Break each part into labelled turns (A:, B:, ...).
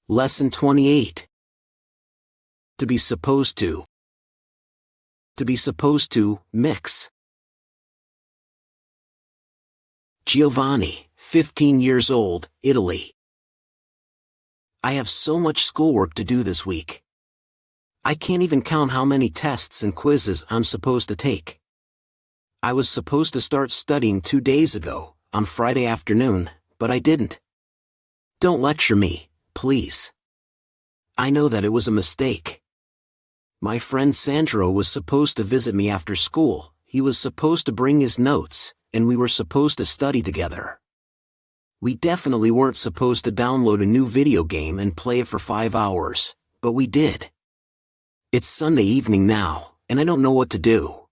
A: Lesson 28. To be supposed to. To be supposed to, mix. Giovanni, 15 years old, Italy. I have so much schoolwork to do this week. I can't even count how many tests and quizzes I'm supposed to take. I was supposed to start studying 2 days ago, on Friday afternoon, but I didn't. Don't lecture me, please. I know that it was a mistake. My friend Sandro was supposed to visit me after school. He was supposed to bring his notes, and we were supposed to study together. We definitely weren't supposed to download a new video game and play it for 5 hours, but we did. It's Sunday evening now, and I don't know what to do.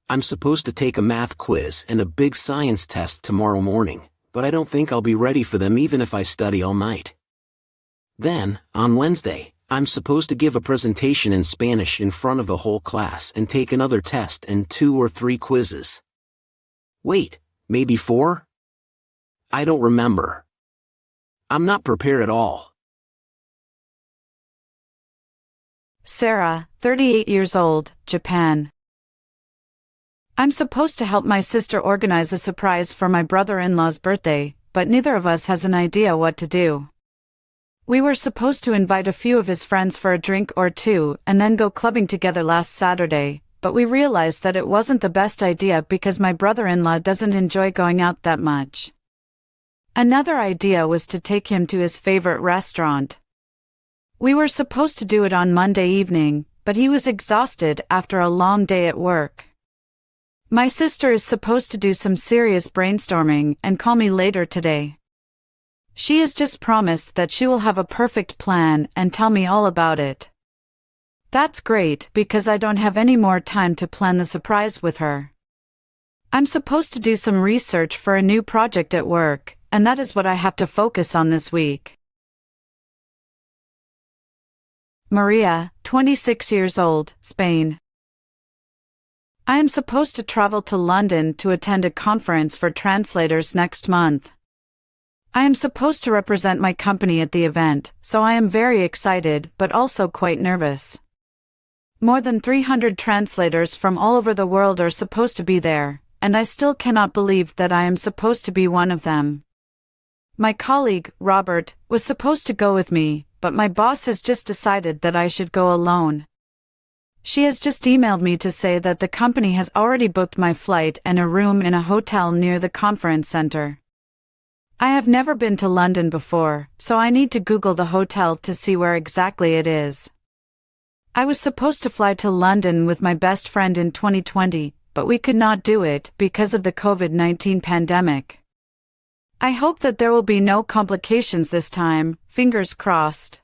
A: I'm supposed to take a math quiz and a big science test tomorrow morning, but I don't think I'll be ready for them even if I study all night. Then, on Wednesday, I'm supposed to give a presentation in Spanish in front of the whole class and take another test and 2 or 3 quizzes. Wait, maybe 4? I don't remember. I'm not prepared at all.
B: Sarah, 38 years old, Japan. I'm supposed to help my sister organize a surprise for my brother-in-law's birthday, but neither of us has an idea what to do. We were supposed to invite a few of his friends for a drink or 2 and then go clubbing together last Saturday, but we realized that it wasn't the best idea because my brother-in-law doesn't enjoy going out that much. Another idea was to take him to his favorite restaurant. We were supposed to do it on Monday evening, but he was exhausted after a long day at work. My sister is supposed to do some serious brainstorming and call me later today. She has just promised that she will have a perfect plan and tell me all about it. That's great because I don't have any more time to plan the surprise with her. I'm supposed to do some research for a new project at work, and that is what I have to focus on this week. Maria, 26 years old, Spain. I am supposed to travel to London to attend a conference for translators next month. I am supposed to represent my company at the event, so I am very excited but also quite nervous. More than 300 translators from all over the world are supposed to be there, and I still cannot believe that I am supposed to be one of them. My colleague, Robert, was supposed to go with me, but my boss has just decided that I should go alone. She has just emailed me to say that the company has already booked my flight and a room in a hotel near the conference center. I have never been to London before, so I need to Google the hotel to see where exactly it is. I was supposed to fly to London with my best friend in 2020, but we could not do it because of the COVID-19 pandemic. I hope that there will be no complications this time, fingers crossed.